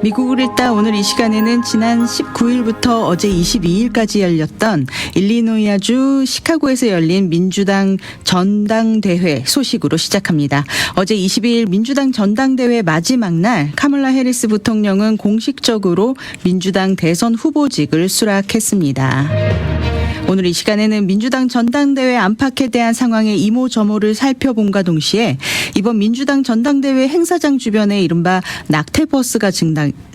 미국을 읽다 오늘 이 시간에는 지난 19일부터 어제 22일까지 열렸던 일리노이아주 시카고에서 열린 민주당 전당대회 소식으로 시작합니다. 어제 22일 민주당 전당대회 마지막 날 카멀라 해리스 부통령은 공식적으로 민주당 대선 후보직을 수락했습니다. 오늘 이 시간에는 민주당 전당대회 안팎에 대한 상황의 이모저모를 살펴본과 동시에 이번 민주당 전당대회 행사장 주변에 이른바 낙태버스가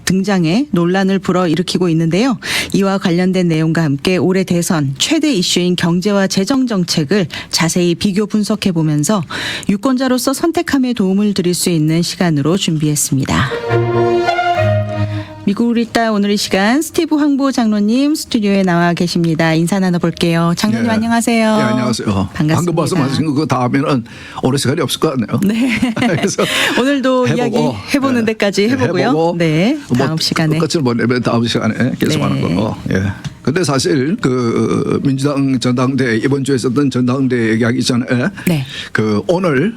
등장해 논란을 불어일으키고 있는데요. 이와 관련된 내용과 함께 올해 대선 최대 이슈인 경제와 재정 정책을 자세히 비교 분석해 보면서 유권자로서 선택함에 도움을 드릴 수 있는 시간으로 준비했습니다. 미국을 읽다 오늘 이 시간 스티브 황보 장로님 스튜디오에 나와 계십니다. 인사 나눠볼게요. 장로님 안녕하세요. 네, 안녕하세요. 반갑습니다. 방금 말씀하신 거 다음에는 오래 시간이 없을 것 같네요. 네. 그래서 오늘도 이야기 해보는 데까지 해보고요. 해보고 네. 다음 시간에. 끝을 못 내면 다음 시간에 계속하는 네. 거고. 예. 근데 사실 그 민주당 전당대 이번 주에 있었던 전당대 얘기하기 전에 네. 그 오늘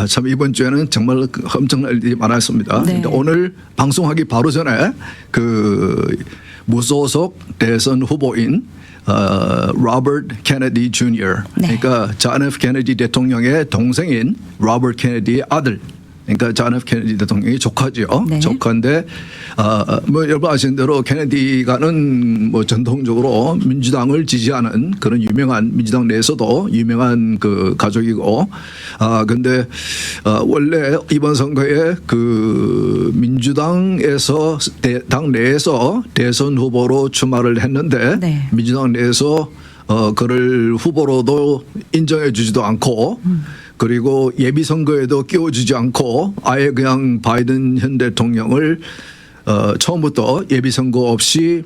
참 이번 주에는 정말 엄청난 일이 많았습니다. 네. 그러니까 오늘 방송하기 바로 전에 그 무소속 대선 후보인 로버트 케네디 주니어 네. 그러니까 존 F 케네디 대통령의 동생인 로버트 케네디의 아들. 그러니까 존 F 케네디 대통령이 조카죠. 네. 조카인데 뭐 여러분 아시는 대로 케네디가는 뭐 전통적으로 민주당을 지지하는 그런 유명한 민주당 내에서도 유명한 그 가족이고 근데 원래 이번 선거에 그 민주당에서 당 내에서 대선 후보로 출마를 했는데 네. 민주당 내에서 그를 후보로도 인정해 주지도 않고 그리고 예비 선거에도 끼워주지 않고 아예 그냥 바이든 현 대통령을 처음부터 예비 선거 없이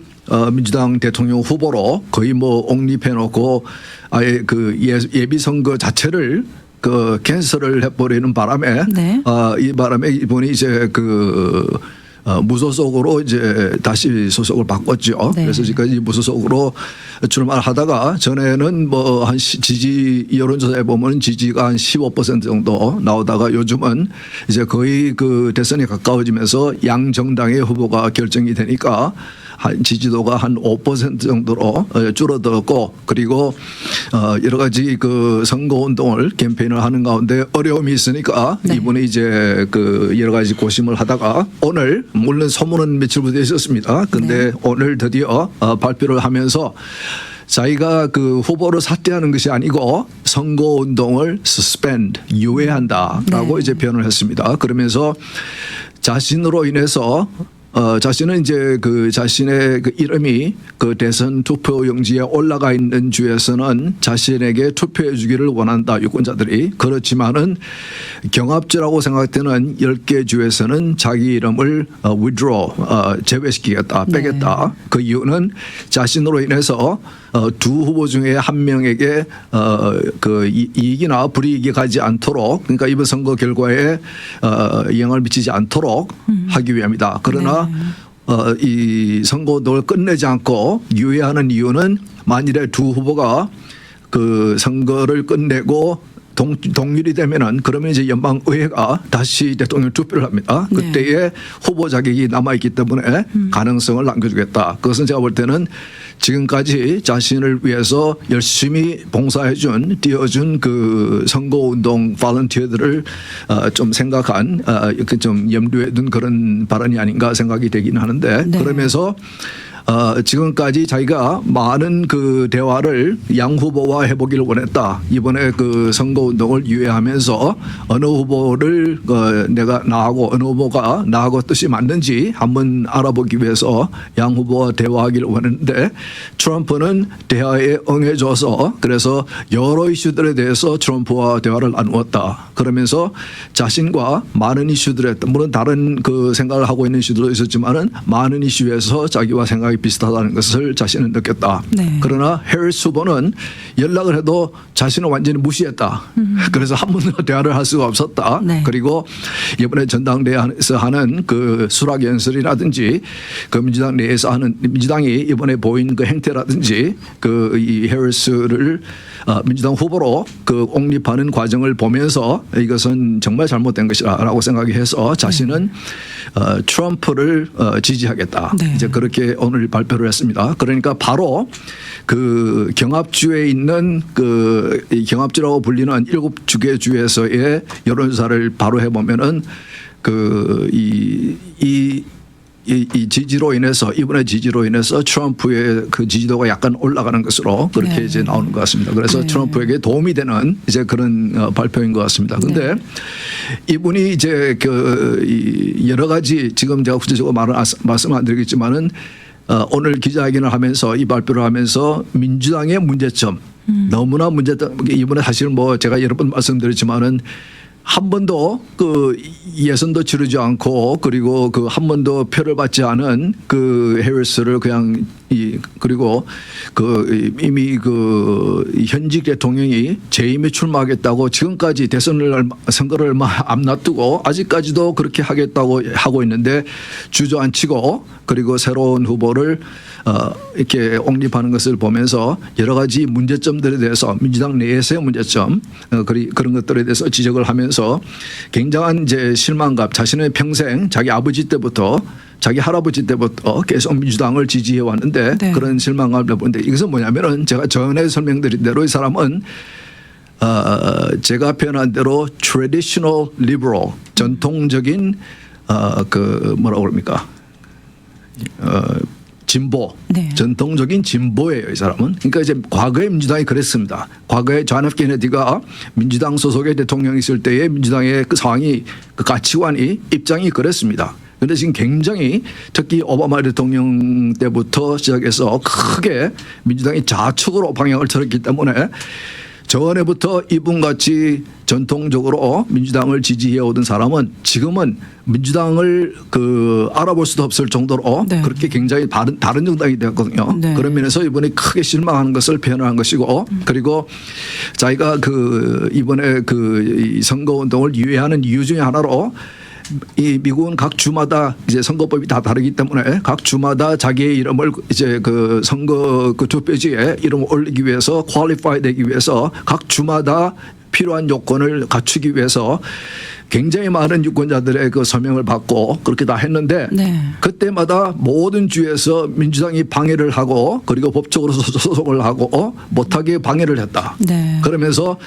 민주당 대통령 후보로 거의 뭐 옹립해놓고 아예 그 예비 선거 자체를 그 캔슬을 해버리는 바람에 네. 이 바람에 이분이 이제 그 무소속으로 이제 다시 소속을 바꿨죠. 네. 그래서 지금까지 무소속으로 출마를 하다가 전에는 뭐 한 지지 여론조사에 보면 지지가 한 15% 정도 나오다가 요즘은 이제 거의 그 대선이 가까워지면서 양 정당의 후보가 결정이 되니까 한 지지도가 한 5% 정도로 줄어들었고 그리고 여러 가지 그 선거 운동을 캠페인을 하는 가운데 어려움이 있으니까 네. 이분이 이제 그 여러 가지 고심을 하다가 오늘 물론 소문은 며칠부터 있었습니다. 근데 네. 오늘 드디어 발표를 하면서 자기가 그 후보를 사퇴하는 것이 아니고 선거 운동을 suspend 유예한다라고 네. 이제 표현을 했습니다. 그러면서 자신으로 인해서 자신은 이제 그 자신의 그 이름이 그 대선 투표용지에 올라가 있는 주에서는 자신에게 투표해 주기를 원한다 유권자들이. 그렇지만은 경합주라고 생각되는 10개 주에서는 자기 이름을 withdraw 제외시키겠다 빼겠다. 그 이유는 자신으로 인해서 두 후보 중에 한 명에게 그 이익이나 불이익이 가지 않도록 그러니까 이번 선거 결과에 영향을 미치지 않도록 하기 위함이다. 그러나 이 선거 운동을 끝내지 않고 유예하는 이유는 만일에 두 후보가 그 선거를 끝내고 동률이 되면은 그러면 이제 연방의회가 다시 대통령 투표를 합니다. 네. 그때에 후보 자격이 남아있기 때문에 가능성을 남겨주겠다. 그것은 제가 볼 때는 지금까지 자신을 위해서 열심히 봉사해준 띄워준 그 선거운동 발런티어들을 좀 생각한 좀 염두에 둔 그런 발언이 아닌가 생각이 되긴 하는데 네. 그러면서 지금까지 자기가 많은 그 대화를 양 후보와 해보기를 원했다. 이번에 그 선거운동을 유예하면서 어느 후보를 내가 나하고 어느 후보가 나하고 뜻이 맞는지 한번 알아보기 위해서 양 후보와 대화하기를 원했는데 트럼프는 대화에 응해줘서 그래서 여러 이슈들에 대해서 트럼프와 대화를 나누었다. 그러면서 자신과 많은 이슈들에 물론 다른 그 생각을 하고 있는 이슈들도 있었지만은 많은 이슈에서 자기와 생각이 비슷하다는 것을 자신은 느꼈다. 네. 그러나 해리스 후보는 연락을 해도 자신을 완전히 무시했다. 그래서 한 번도 대화를 할 수가 없었다. 네. 그리고 이번에 전당대회에서 하는 그 수락 연설이라든지 그 민주당 내에서 하는 민주당이 이번에 보인 그 행태라든지 그 이 해리스를 민주당 후보로 그 옹립하는 과정을 보면서 이것은 정말 잘못된 것이라고 생각해서 자신은 트럼프를 지지하겠다. 네. 이제 그렇게 오늘 발표를 했습니다. 그러니까 바로 그 경합주에 있는 이 경합주라고 불리는 7개 주에서의 여론조사를 바로 해보면은 이 지지로 인해서 이번에 지지로 인해서 트럼프의 그 지지도가 약간 올라가는 것으로 그렇게 네. 이제 나오는 것 같습니다. 그래서 네. 트럼프에게 도움이 되는 이제 그런 발표인 것 같습니다. 그런데 이분이 이제 이 여러 가지 지금 제가 구체적으로 말씀 안 드리겠지만은 오늘 기자회견을 하면서 이 발표를 하면서 민주당의 문제점 너무나 문제점 이번에 사실은 뭐 제가 여러 번 말씀드렸지만은 한 번도 그 예선도 치르지 않고 그리고 그 한 번도 표를 받지 않은 그 해리스를 그냥 그리고 그 이미 그 현직 대통령이 재임에 출마하겠다고 지금까지 선거를 얼마 안 놔두고 아직까지도 그렇게 하겠다고 하고 있는데 주저앉히고 그리고 새로운 후보를 이렇게 옹립하는 것을 보면서 여러 가지 문제점들에 대해서 민주당 내에서의 문제점 그런 것들에 대해서 지적을 하면서 굉장한 이제 실망감 자신의 평생 자기 아버지 때부터 자기 할아버지 때부터 계속 민주당을 지지해 왔는데 네. 그런 실망감을 보는데 이것은 뭐냐면은 제가 전에 설명드린 대로 이 사람은 제가 표현한 대로 traditional liberal 전통적인 그 뭐라고 그럽니까 진보, 네. 전통적인 진보예요, 이 사람은. 그러니까 이제 과거에 민주당이 그랬습니다. 과거에 존 F 케네디가 민주당 소속의 대통령이 있을 때의 민주당의 그 상황이 그 가치관이 입장이 그랬습니다. 그런데 지금 굉장히 특히 오바마 대통령 때부터 시작해서 크게 민주당이 좌측으로 방향을 틀었기 때문에 전에부터 이분같이 전통적으로 민주당을 지지해 오던 사람은 지금은 민주당을 알아볼 수도 없을 정도로 네. 그렇게 굉장히 다른 정당이 되었거든요. 네. 그런 면에서 이번에 크게 실망하는 것을 표현한 것이고 그리고 자기가 이번에 이 선거운동을 유예하는 이유 중에 하나로 이 미국은 각 주마다 이제 선거법이 다 다르기 때문에 각 주마다 자기의 이름을 이제 선거 투표지에 이름을 올리기 위해서 퀄리파이 되기 위해서 각 주마다 필요한 요건을 갖추기 위해서 굉장히 많은 유권자들의 서명을 받고 그렇게 다 했는데 네. 그때마다 모든 주에서 민주당이 방해를 하고 그리고 법적으로 소송을 하고 못하게 방해를 했다. 네. 그러면서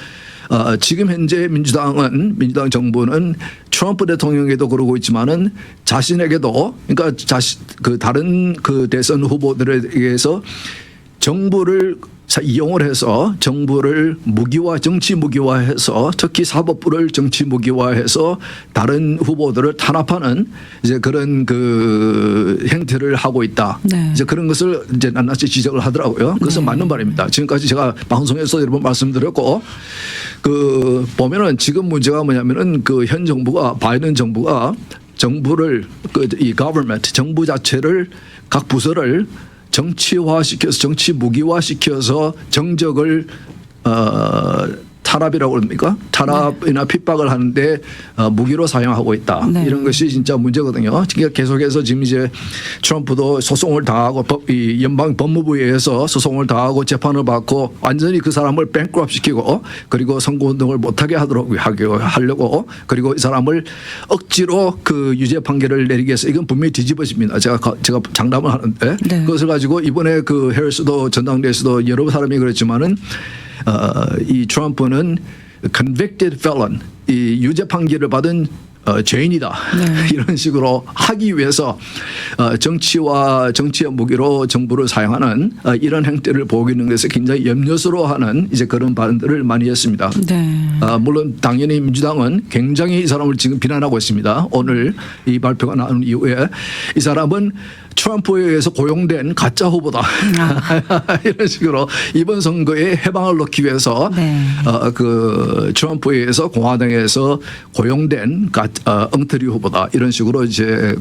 지금 현재 민주당 정부는 트럼프 대통령에게도 그러고 있지만은 자신에게도 그러니까 다른 대선 후보들에 의해서 정부를 이용을 해서 정부를 정치 무기화해서 특히 사법부를 정치 무기화해서 다른 후보들을 탄압하는 이제 그런 행태를 하고 있다. 네. 이제 그런 것을 이제 낱낱이 지적을 하더라고요. 그것은 네. 맞는 말입니다. 지금까지 제가 방송에서 여러 번 말씀드렸고 보면은 지금 문제가 뭐냐면은 현 정부가 바이든 정부가 정부를 이 government 정부 자체를 각 부서를 정치화시켜서 정치 무기화시켜서 정적을 탄압이라고 그럽니까? 탄압이나 핍박을 하는데 무기로 사용하고 있다. 네. 이런 것이 진짜 문제거든요. 그러니까 계속해서 지금 이제 트럼프도 소송을 당하고 이 연방 법무부에 의해서 소송을 당하고 재판을 받고 완전히 그 사람을 뱅크럽 시키고 그리고 선거운동을 못하게 하려고 그리고 이 사람을 억지로 유죄 판결을 내리게 해서 이건 분명히 뒤집어집니다. 제가 장담을 하는데 네. 그것을 가지고 이번에 해리스도 전당대회에서도 여러 사람이 그랬지만은 이 트럼프는 convicted felon, 이 유죄 판결을 받은 죄인이다. 네. 이런 식으로 하기 위해서 정치의 무기로 정부를 사용하는 이런 행태를 보이고 있는 것에 굉장히 염려스러워하는 이제 그런 발언들을 많이 했습니다. 네. 물론 당연히 민주당은 굉장히 이 사람을 지금 비난하고 있습니다. 오늘 이 발표가 나온 이후에 이 사람은 트럼프에 의해서 고용된 가짜 후보다. 이런 식으로 이번 선거에 해방을 넣기 위해서 네. 트럼프에 의해서 공화당에서 고용된 엉터리 후보다. 이런 식으로 이제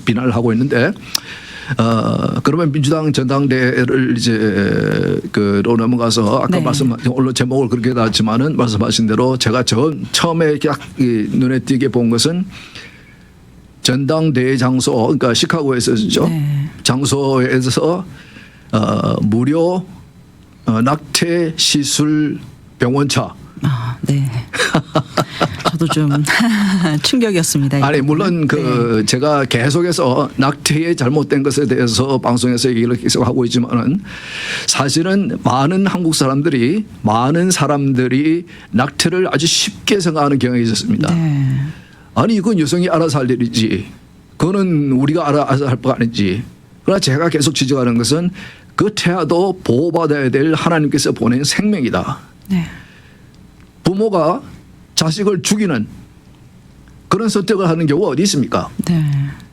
비난을 하고 있는데 그러면 민주당 전당대회를 이제 로 넘어가서 아까 네. 오늘 제목을 그렇게 놨지만은 말씀하신 대로 제가 처음에 딱 눈에 띄게 본 것은 전당대회 장소, 그러니까 시카고에서죠. 네. 장소에서 무료 낙태 시술 병원차. 아, 네. 저도 좀 충격이었습니다. 아니 물론 그 네. 제가 계속해서 낙태의 잘못된 것에 대해서 방송에서 얘기를 계속 하고 있지만은 사실은 많은 사람들이 낙태를 아주 쉽게 생각하는 경향이 있었습니다. 네. 아니 이건 여성이 알아서 할 일이지. 그거는 우리가 알아서 할 바 아니지. 그러나 제가 계속 지적하는 것은 그 태아도 보호받아야 될 하나님께서 보낸 생명이다. 네. 부모가 자식을 죽이는 그런 선택을 하는 경우가 어디 있습니까? 네.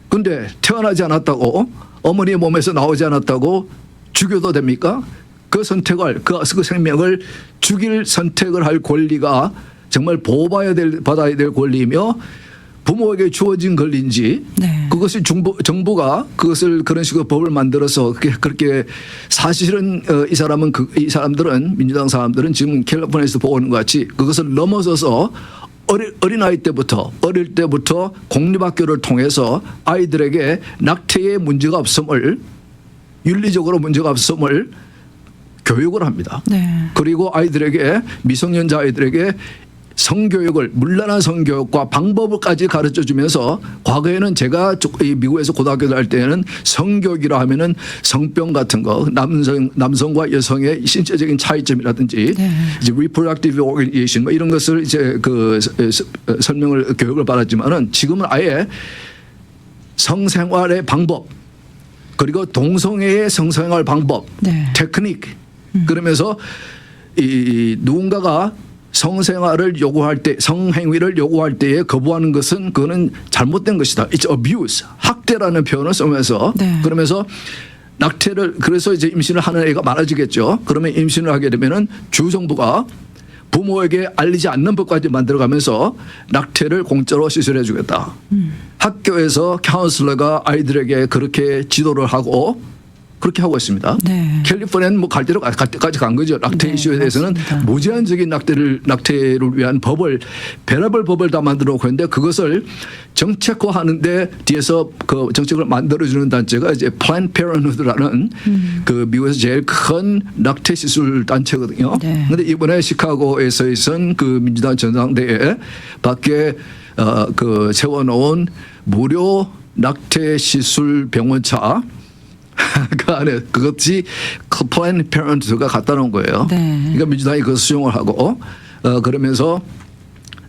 근데 태어나지 않았다고 어머니의 몸에서 나오지 않았다고 죽여도 됩니까? 그 선택을 그 생명을 죽일 선택을 할 권리가 정말 보호받아야 될 권리이며 부모에게 주어진 권리인지 네. 그것이 정부가 그것을 그런 식으로 법을 만들어서 그렇게 사실은 이 사람들은 민주당 사람들은 지금 캘리포니아에서 보고 있는 것 같이 그것을 넘어서서 어릴 때부터 공립학교를 통해서 아이들에게 낙태의 문제가 없음을 윤리적으로 문제가 없음을 교육을 합니다. 네. 그리고 아이들에게 미성년자 아이들에게 성교육을 문란한 성교육과 방법을까지 가르쳐 주면서 과거에는 제가 미국에서 고등학교 다닐 때는 성교육이라 하면은 성병 같은 거 남성과 여성의 신체적인 차이점이라든지 네. 이제 reproductive organization 뭐 이런 것을 이제 그 설명을 교육을 받았지만은 지금은 아예 성생활의 방법 그리고 동성애의 성생활 방법 네. 테크닉 그러면서 이 누군가가 성생활을 요구할 때 성행위를 요구할 때에 거부하는 것은 그거는 잘못된 것이다. It's abuse. 학대라는 표현을 쓰면서 네. 그러면서 낙태를 그래서 이제 임신을 하는 애가 많아지겠죠. 그러면 임신을 하게 되면은 주 정부가 부모에게 알리지 않는 법까지 만들어가면서 낙태를 공짜로 시술해 주겠다. 학교에서 카운슬러가 아이들에게 그렇게 지도를 하고 그렇게 하고 있습니다. 네. 캘리포니아는 뭐 갈 때까지 간 거죠. 낙태 네, 이슈에 대해서는 맞습니다. 무제한적인 낙태를 위한 별의별 법을 다 만들어 놓고 있는데 그것을 정책화하는데 뒤에서 그 정책을 만들어주는 단체가 이제 Planned Parenthood라는 그 미국에서 제일 큰 낙태 시술 단체거든요. 네. 그런데 이번에 시카고에서 있은 그 민주당 전당대회 밖에 그 세워놓은 무료 낙태 시술 병원차 그 안에 그것이 플랜 페런트가 갖다 놓은 거예요. 네. 그러니까 민주당이 그것을 수용을 하고 그러면서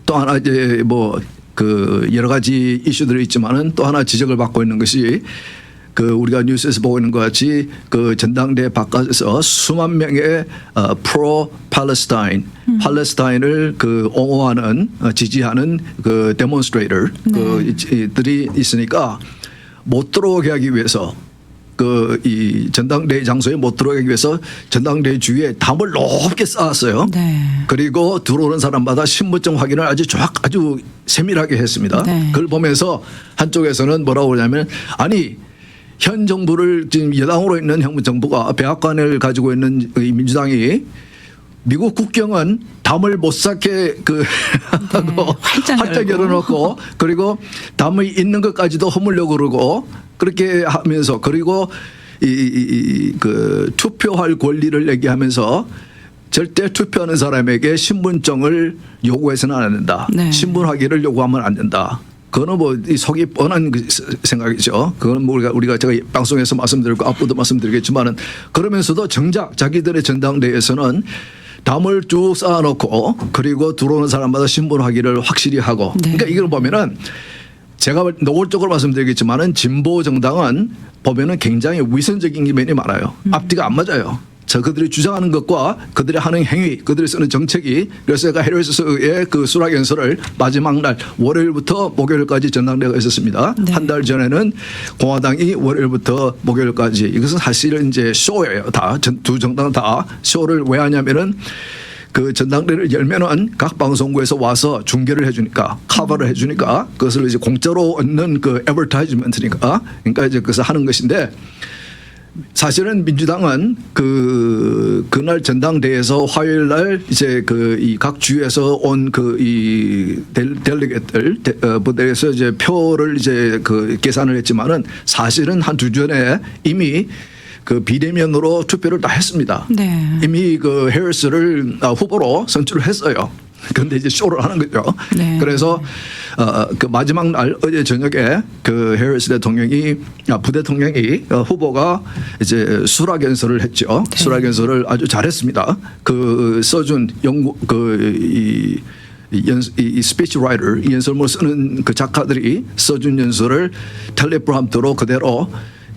또 하나 이제 뭐 그 여러 가지 이슈들이 있지만은 또 하나 지적을 받고 있는 것이 그 우리가 뉴스에서 보고 있는 것 같이 그 전당대 바깥에서 수만 명의 프로 팔레스타인 팔레스타인을 그 옹호하는 지지하는 그 데몬스트레이터 그들이 있으니까 못 들어오게 하기 위해서 그 이 전당대회 장소에 못 들어오기 위해서 전당대회 주위에 담을 높게 쌓았어요. 네. 그리고 들어오는 사람마다 신분증 확인을 아주 세밀하게 했습니다. 네. 그걸 보면서 한쪽에서는 뭐라고 그러냐면 아니 현 정부를 지금 여당으로 있는 현 정부가 백악관을 가지고 있는 이 민주당이 미국 국경은 담을 못 쌓게 하고 활짝 열어놓고 그리고 담이 있는 것까지도 허물려고 그러고 그렇게 하면서 그리고 그 투표할 권리를 얘기하면서 절대 투표하는 사람에게 신분증을 요구해서는 안 된다. 네. 신분하기를 요구하면 안 된다. 그거는 뭐 속이 뻔한 생각이죠. 그건 뭐 우리가 제가 방송에서 말씀드리고 앞으로도 말씀드리겠지만은 그러면서도 정작 자기들의 전당대회에서는 담을 쭉 쌓아놓고 그리고 들어오는 사람마다 신분하기를 확실히 하고 네. 그러니까 이걸 보면은 제가 노골적으로 말씀드리겠지만은 진보 정당은 보면은 굉장히 위선적인 면이 많아요. 앞뒤가 안 맞아요. 그들이 주장하는 것과 그들이 하는 행위, 그들이 쓰는 정책이 그래서 제가 해리스의 그 수락 연설을 마지막 날 월요일부터 목요일까지 전당대회가 있었습니다. 네. 한 달 전에는 공화당이 월요일부터 목요일까지 이것은 사실은 이제 쇼예요. 다 두 정당 다 쇼를 왜 하냐면은 그 전당대회를 열면은 각 방송국에서 와서 중계를 해주니까 커버를 해주니까 그것을 이제 공짜로 얻는 그 애버타이즈먼트니까 그러니까 이제 그것을 하는 것인데. 사실은 민주당은 그날 전당대회에서 화요일 날 이제 그 이 각 주에서 온 그 이 델리게이트들 부대에서 이제 표를 이제 그 계산을 했지만은 사실은 한 주 전에 이미 그 비대면으로 투표를 다 했습니다. 네. 이미 그 해리스를 후보로 선출을 했어요. 그런데 이제 쇼를 하는 거죠. 네. 그래서 그 마지막 날 어제 저녁에 그 해리스 대통령이 부대통령이 후보가 이제 수락 연설을 했죠. 네. 수락 연설을 아주 잘했습니다. 그 써준 연구 이 스피치 라이터 이 연설문 쓰는 그 작가들이 써준 연설을 텔레프롬프터로 그대로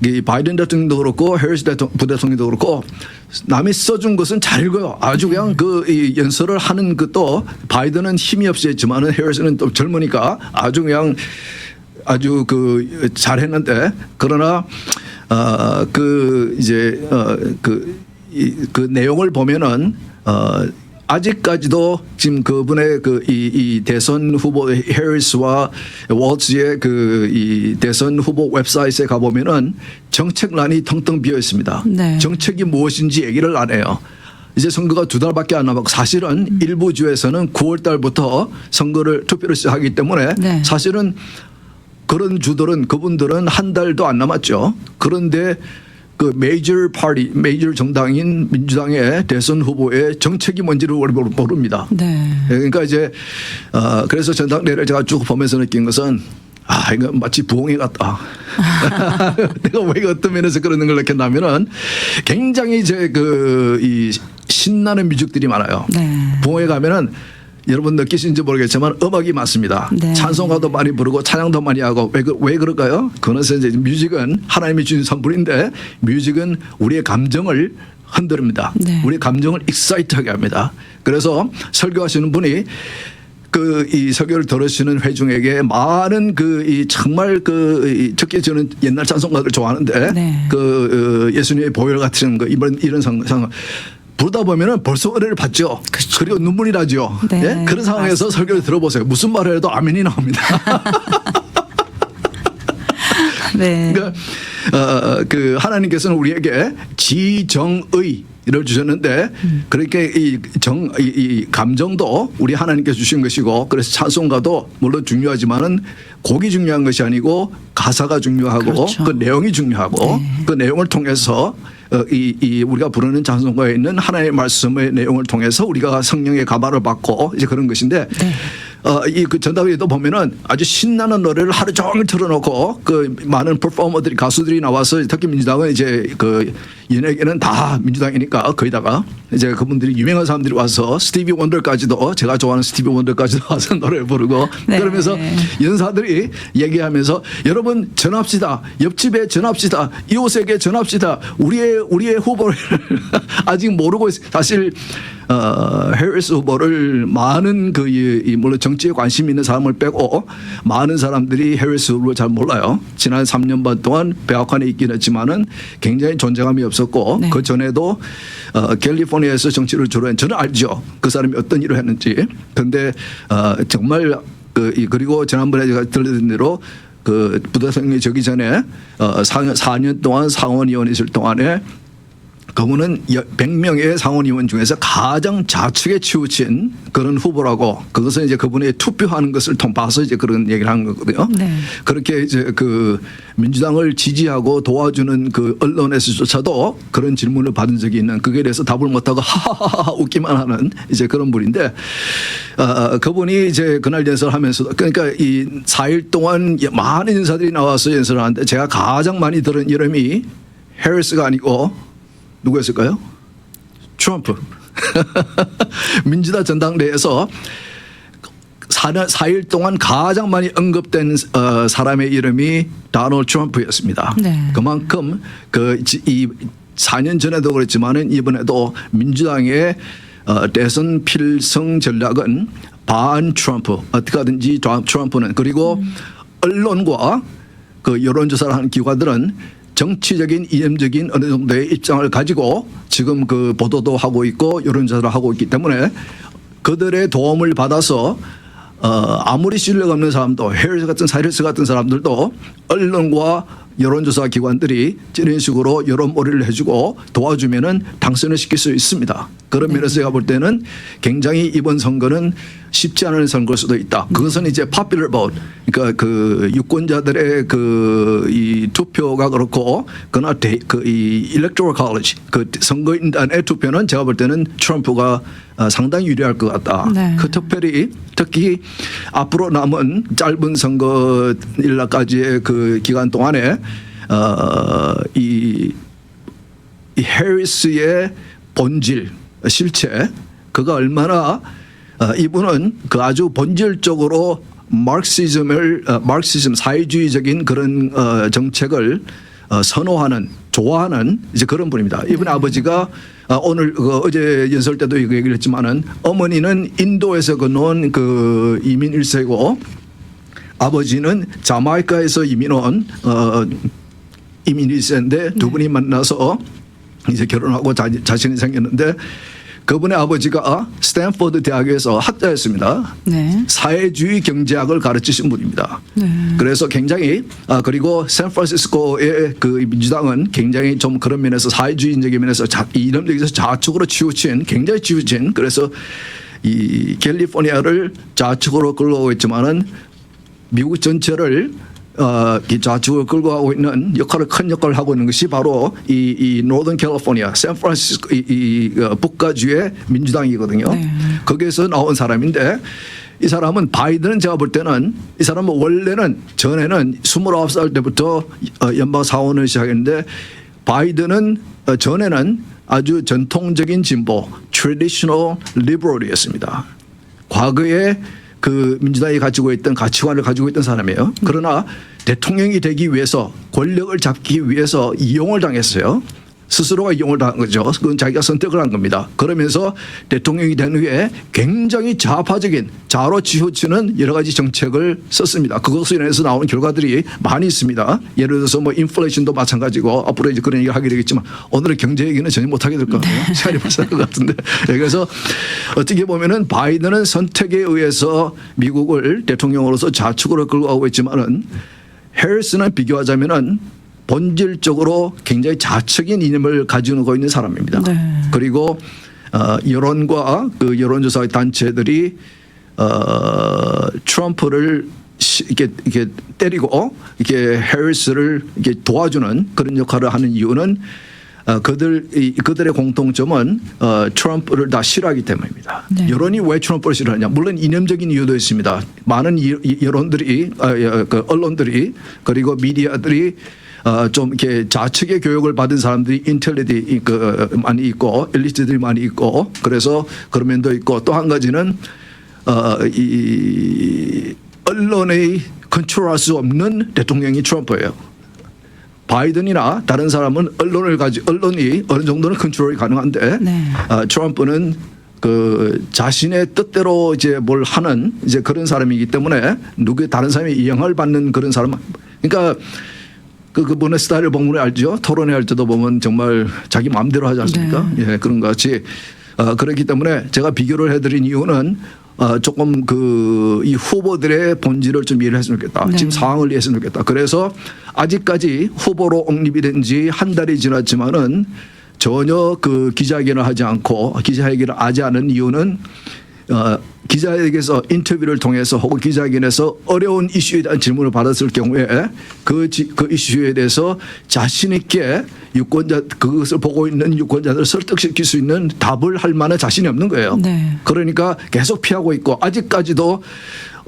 이 바이든 대통령도 그렇고 해리스 부대통령도 그렇고 남이 써준 것은 잘 읽어요. 아주 그냥 그 이 연설을 하는 것도 바이든은 힘이 없이 했지만은 해리스는 또 젊으니까 아주 그냥 아주 그 잘했는데 그러나 그 이제 그 내용을 보면은 아직까지도 지금 그분의 이 대선 후보 해리스와 월츠의 그 이 대선 후보 웹사이트에 가보면은 정책란이 텅텅 비어 있습니다. 네. 정책이 무엇인지 얘기를 안 해요. 이제 선거가 2달밖에 안 남았고 사실은 일부 주에서는 9월 달부터 투표를 시작하기 때문에 네. 사실은 그런 주들은 그분들은 한 달도 안 남았죠. 그런데 그 메이저 정당인 민주당의 대선 후보의 정책이 뭔지를 모릅니다. 네. 그러니까 이제 그래서 전당대회를 제가 쭉 보면서 느낀 것은 이거 마치 부엉이 같다. 내가 왜 어떤 면에서 그런 걸 느꼈냐면은 굉장히 이제 이 신나는 뮤직들이 많아요. 네. 부엉이 가면은 여러분 느끼신지 모르겠지만 음악이 많습니다. 네. 찬송가도 많이 부르고 찬양도 많이 하고 왜 그럴까요? 그것은 이제 뮤직은 하나님이 주신 선물인데 뮤직은 우리의 감정을 흔듭니다. 네. 우리 감정을 익사이트하게 합니다. 그래서 설교하시는 분이 이 설교를 들으시는 회중에게 많은 정말 특히 저는 옛날 찬송가들 좋아하는데 네. 예수님의 보혈 같은 거 이런 상황 부르다 보면은 벌써 은혜를 받죠. 그렇죠. 그리고 눈물이 나죠. 네. 예? 그런 상황에서 맞습니다. 설교를 들어보세요. 무슨 말을 해도 아멘이 나옵니다. 네. 그러니까 그 하나님께서는 우리에게 지정의를 주셨는데 그렇게 이 감정도 우리 하나님께서 주신 것이고 그래서 찬송가도 물론 중요하지만은 곡이 중요한 것이 아니고 가사가 중요하고 그렇죠. 그 내용이 중요하고 네. 그 내용을 통해서 우리가 부르는 찬송가에 있는 하나님의 말씀의 내용을 통해서 우리가 성령의 가발을 받고 이제 그런 것인데 네. 그 전당대회도 보면은 아주 신나는 노래를 하루 종일 틀어놓고 그 많은 퍼포머들이 가수들이 나와서 특히 민주당은 이제 그 연예계는 다 민주당이니까 거기다가 이제 그분들이 유명한 사람들이 와서 스티비 원더까지도 제가 좋아하는 스티비 원더까지도 와서 노래를 부르고 네. 그러면서 연사들이 얘기하면서 여러분 전합시다. 옆집에 전합시다. 이웃에게 전합시다. 우리의 후보를 아직 모르고 사실 해리스 후보를 많은 물론 정치에 관심 있는 사람을 빼고 많은 사람들이 해리스 후보를 잘 몰라요. 지난 3년 반 동안 백악관에 있긴 했지만은 굉장히 존재감이 없었고 네. 그 전에도 캘리포니아에서 정치를 주로 저는 알죠. 그 사람이 어떤 일을 했는지. 그런데 정말 그리고 지난번에 제가 들려드린 대로 그 부대통령이 저기 전에 4년 동안 상원의원 있을 동안에 그분은 100명의 상원의원 중에서 가장 좌측에 치우친 그런 후보라고 그것은 이제 그분의 투표하는 것을 봐서 이제 그런 얘기를 하는 거거든요. 네. 그렇게 이제 그 민주당을 지지하고 도와주는 그 언론에서조차도 그런 질문을 받은 적이 있는 그게 대해서 답을 못하고 하하하 웃기만 하는 이제 그런 분인데 그분이 이제 그날 연설하면서도 그러니까 이 4일 동안 많은 인사들이 나와서 연설을 하는데 제가 가장 많이 들은 이름이 해리스가 아니고 누구였을까요? 트럼프. 민주당 전당대회에서 4일 동안 가장 많이 언급된 사람의 이름이 도널드 트럼프였습니다. 네. 그만큼 이 4년 전에도 그랬지만은 이번에도 민주당의 대선 필승 전략은 반 트럼프 어떻게 하든지 트럼프는 그리고 언론과 그 여론조사를 하는 기관들은 정치적인 이념적인 어느 정도의 입장을 가지고 지금 그 보도도 하고 있고 여론조사를 하고 있기 때문에 그들의 도움을 받아서 아무리 신뢰가 없는 사람도 해리스 같은 사람들도 언론과 여론조사 기관들이 이런 식으로 여론몰이를 해주고 도와주면은 당선을 시킬 수 있습니다. 그런 면에서 제가 볼 때는 굉장히 이번 선거는 쉽지 않은 선거일 수도 있다. 그것은 이제 popular vote, 그러니까 그 유권자들의 그 이 투표가 그렇고, 그러나 이 electoral college 그 선거인단의 투표는 제가 볼 때는 트럼프가 상당히 유리할 것 같다. 네. 그 특히 앞으로 남은 짧은 선거 일날까지의 그 기간 동안에 이 해리스의 본질, 실체, 그가 얼마나 이분은 그 아주 본질적으로 마르크시즘 사회주의적인 그런 정책을 선호하는, 좋아하는 이제 그런 분입니다. 이분의 아버지가 오늘 어제 연설 때도 이거 얘기를 했지만은 어머니는 인도에서 건너온 그 이민 1세고 아버지는 자마이카에서 이민 온 이민 1세인데 두 분이 만나서 이제 결혼하고 자신이 생겼는데, 그분의 아버지가 스탠포드 대학에서 학자였습니다. 네. 사회주의 경제학을 가르치신 분입니다. 네. 그래서 굉장히 그리고 샌프란시스코의 그 민주당은 굉장히 좀 그런 면에서 사회주의적인 면에서 이념적에서 좌측으로 치우친, 굉장히 치우친, 그래서 이 캘리포니아를 좌측으로 끌고 있지만은 미국 전체를 좌측으로 끌고 가고 있는 큰 역할을 하고 있는 것이 바로 이 노던 캘리포니아, 샌프란시스코 북가주의 민주당이거든요. 네. 거기에서 나온 사람인데, 이 사람은 바이든은 제가 볼 때는 이 사람은 원래는 전에는 29살 때부터 연방 사원을 시작했는데, 바이든은 전에는 아주 전통적인 진보, traditional liberal이었습니다. 과거에 그 민주당이 가지고 있던 가치관을 가지고 있던 사람이에요. 그러나 대통령이 되기 위해서, 권력을 잡기 위해서 이용을 당했어요. 스스로가 이용을 당한 거죠. 그건 자기가 선택을 한 겁니다. 그러면서 대통령이 된 후에 굉장히 좌파적인, 좌로 치우치는 여러 가지 정책을 썼습니다. 그것으로 인해서 나오는 결과들이 많이 있습니다. 예를 들어서 뭐 인플레이션도 마찬가지고, 앞으로 이제 그런 얘기를 하게 되겠지만 오늘은 경제 얘기는 전혀 못하게 될 것 같아요. 시간이 벌써 것 같은데. 그래서 어떻게 보면은 바이든은 선택에 의해서 미국을 대통령으로서 좌측으로 끌고 가고 있지만은, 해리스는 비교하자면은 본질적으로 굉장히 좌측인 이념을 가지고 있는 사람입니다. 네. 그리고 여론과 그 여론조사 단체들이 트럼프를 이렇게 때리고 이렇게 해리스를 이렇게 도와주는 그런 역할을 하는 이유는 그들의 공통점은 트럼프를 다 싫어하기 때문입니다. 네. 여론이 왜 트럼프를 싫어하냐? 물론 이념적인 이유도 있습니다. 많은 여론들이, 언론들이, 그리고 미디어들이 좀 이렇게 좌측의 교육을 받은 사람들이 인텔리들이 많이 있고, 엘리트들이 많이 있고, 그래서 그런 면도 있고, 또 한 가지는 이 언론의 컨트롤할 수 없는 대통령이 트럼프예요. 바이든이나 다른 사람은 언론이 어느 정도는 컨트롤이 가능한데, 네. 트럼프는 그 자신의 뜻대로 이제 뭘 하는 이제 그런 사람이기 때문에 다른 사람의 영향을 받는 그런 사람. 그러니까 그분의 스타일을 보면 알죠. 토론회 할 때도 보면 정말 자기 마음대로 하지 않습니까? 네. 예, 그런 것 같이. 그렇기 때문에 제가 비교를 해드린 이유는 조금 이 후보들의 본질을 좀 이해를 했으면 좋겠다. 네. 지금 상황을 이해했으면 좋겠다. 그래서 아직까지 후보로 옹립이 된 지 한 달이 지났지만은 전혀 그 기자회견을 하지 않고, 기자회견을 하지 않은 이유는 기자에게서 인터뷰를 통해서 혹은 기자회견에서 어려운 이슈에 대한 질문을 받았을 경우에 그 이슈에 대해서 자신 있게 그것을 보고 있는 유권자들을 설득시킬 수 있는 답을 할 만한 자신이 없는 거예요. 네. 그러니까 계속 피하고 있고, 아직까지도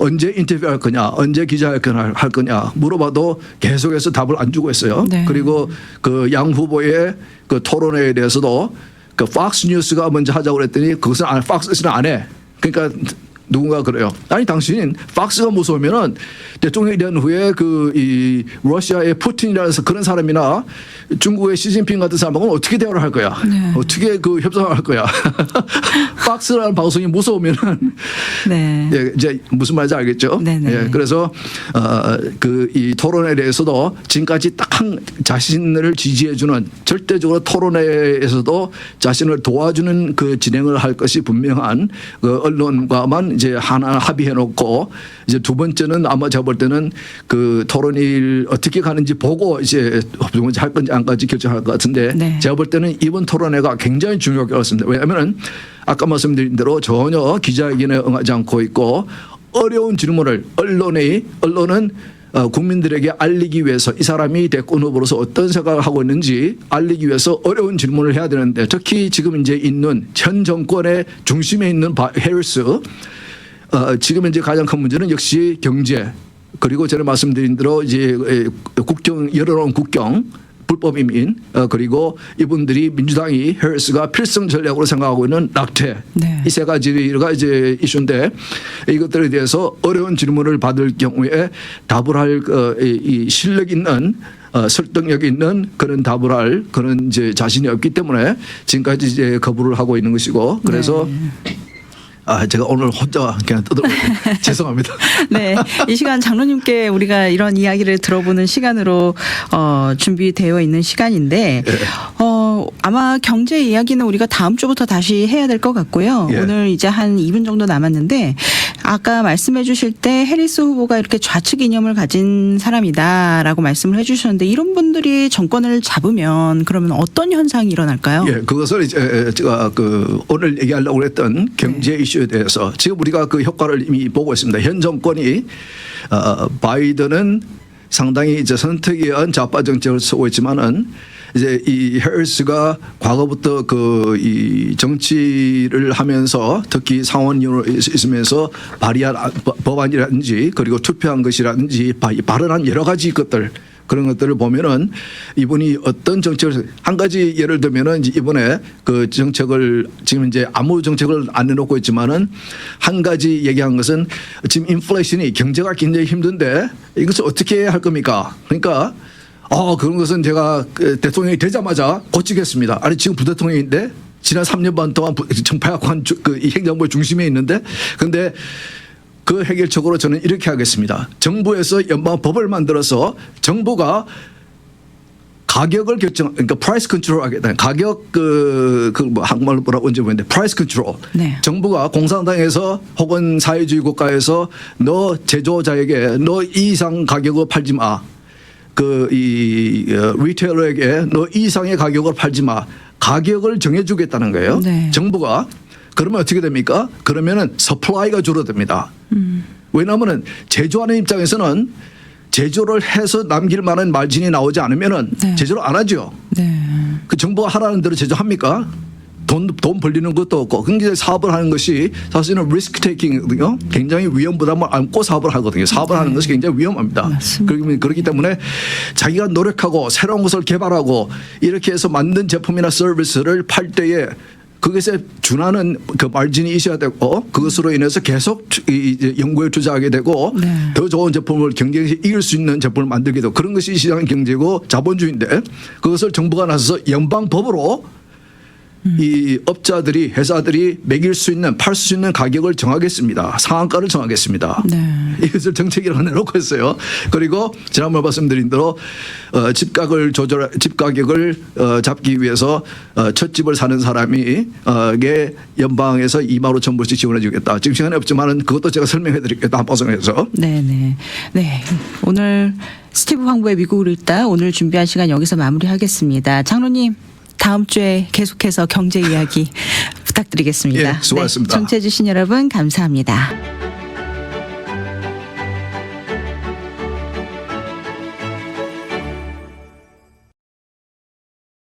언제 인터뷰할 거냐, 언제 기자회견을 할 거냐 물어봐도 계속해서 답을 안 주고 있어요. 네. 그리고 그 양 후보의 그 토론회에 대해서도 그 팍스 뉴스가 먼저 하자고 그랬더니 그것은 팍스는 안 해. 그러니까 누군가 그래요. 아니 당신 팍스가 무서우면은 대통령이 된 후에 이 러시아의 푸틴이라는 그런 사람이나 중국의 시진핑 같은 사람하고는 어떻게 대화를 할 거야? 네. 어떻게 그 협상을 할 거야? 팍스라는 방송이 무서우면은 네. 예, 이제 무슨 말인지 알겠죠? 네네. 예, 그래서 이 토론에 대해서도 지금까지 딱 자신을 지지해주는, 절대적으로 토론회에서도 자신을 도와주는 그 진행을 할 것이 분명한 그 언론과만 이제 하나 합의해 놓고 이제 두 번째는 아마 제가 볼 때는 그 토론이 어떻게 가는지 보고 이제 할 건지 안 건지 결정할 것 같은데 네. 제가 볼 때는 이번 토론회가 굉장히 중요할 것 같습니다. 왜냐하면 아까 말씀드린 대로 전혀 기자회견에 응하지 않고 있고 어려운 질문을 언론은 국민들에게 알리기 위해서 이 사람이 대권 후보로서 어떤 생각을 하고 있는지 알리기 위해서 어려운 질문을 해야 되는데 특히 지금 이제 있는 현 정권의 중심에 있는 해리스 지금 이제 가장 큰 문제는 역시 경제 그리고 전에 말씀드린 대로 이제 국경 열어놓은 국경 불법 이민 그리고 이분들이 민주당이 해리스가 필승 전략으로 생각하고 있는 낙태 네. 이 세 가지가 이제 이슈인데 이것들에 대해서 어려운 질문을 받을 경우에 답을 할 이 실력 있는 설득력 있는 그런 답을 할 그런 이제 자신이 없기 때문에 지금까지 이제 거부를 하고 있는 것이고 그래서 제가 오늘 혼자 그냥 떠들고 죄송합니다. 네, 이 시간 장로님께 우리가 이런 이야기를 들어보는 시간으로 준비되어 있는 시간인데 아마 경제 이야기는 우리가 다음 주부터 다시 해야 될 것 같고요. 예. 오늘 이제 한 2분 정도 남았는데 아까 말씀해 주실 때 해리스 후보가 이렇게 좌측 이념을 가진 사람이다라고 말씀을 해 주셨는데 이런 분들이 정권을 잡으면 그러면 어떤 현상이 일어날까요? 예, 그것을 이제 제가 그 오늘 얘기하려고 했던 경제 이슈에 대해서 지금 우리가 그 효과를 이미 보고 있습니다. 현 정권이 바이든은 상당히 이제 선택에 의한 좌파 정책을 쓰고 있지만은 이제 이 해리스가 과거부터 그 이 정치를 하면서 특히 상원의원으로 있으면서 발의한 법안이라든지 그리고 투표한 것이라든지 발언한 여러 가지 것들 그런 것들을 보면은 이분이 어떤 정책을 한 가지 예를 들면은 이번에 그 정책을 지금 이제 아무 정책을 안 내놓고 있지만은 한 가지 얘기한 것은 지금 인플레이션이 경제가 굉장히 힘든데 이것을 어떻게 할 겁니까? 그러니까 그런 것은 제가 대통령이 되자마자 고치겠습니다. 아니 지금 부대통령인데 지난 3년 반 동안 정파약관 그 행정부의 중심에 있는데 근데 그 해결책으로 저는 이렇게 하겠습니다. 정부에서 연방법을 만들어서 정부가 가격을 그러니까 프라이스 컨트롤 하겠다. 가격 뭐 한국말로 뭐라고 언제 보는데 프라이스 컨트롤. 네. 정부가 공산당에서 혹은 사회주의 국가에서 너 제조자에게 너 이 이상 가격을 팔지 마. 리테일러에게 너 이 이상의 가격을 팔지 마. 가격을 정해주겠다는 거예요. 네. 정부가. 그러면 어떻게 됩니까? 그러면은 서플라이가 줄어듭니다. 왜냐하면 제조하는 입장에서는 제조를 해서 남길 만한 마진이 나오지 않으면은 네. 제조를 안 하죠. 네. 그 정부가 하라는 대로 제조합니까? 돈 벌리는 것도 없고 굉장히 사업을 하는 것이 사실은 리스크 테이킹이거든요. 굉장히 위험 부담을 안고 사업을 하거든요. 사업을 하는 것이 굉장히 위험합니다. 맞습니다. 그렇기 때문에 자기가 노력하고 새로운 것을 개발하고 이렇게 해서 만든 제품이나 서비스를 팔 때에 그것에 준하는 그 마진이 있어야 되고 그것으로 인해서 계속 이제 연구에 투자하게 되고 네. 더 좋은 제품을 경쟁에서 이길 수 있는 제품을 만들게 되고 그런 것이 시장 경제고 자본주의인데 그것을 정부가 나서서 연방법으로 이 업자들이 회사들이 매길 수 있는 팔 수 있는 가격을 정하겠습니다. 상한가를 정하겠습니다. 네. 이것을 정책이라고 내놓고 있어요. 그리고 지난번 말씀드린 대로 집가격을 잡기 위해서 첫 집을 사는 사람이 연방에서 2만 5천 불씩 지원해 주겠다. 지금 시간이 없지만은 그것도 제가 설명해 드리겠다. 방송에서. 네. 오늘 스티브 황보의 미국을 읽다 오늘 준비한 시간 여기서 마무리하겠습니다. 장로님. 다음 주에 계속해서 경제 이야기 부탁드리겠습니다. 예, 수고하셨습니다. 네, 청취해 주신 여러분 감사합니다.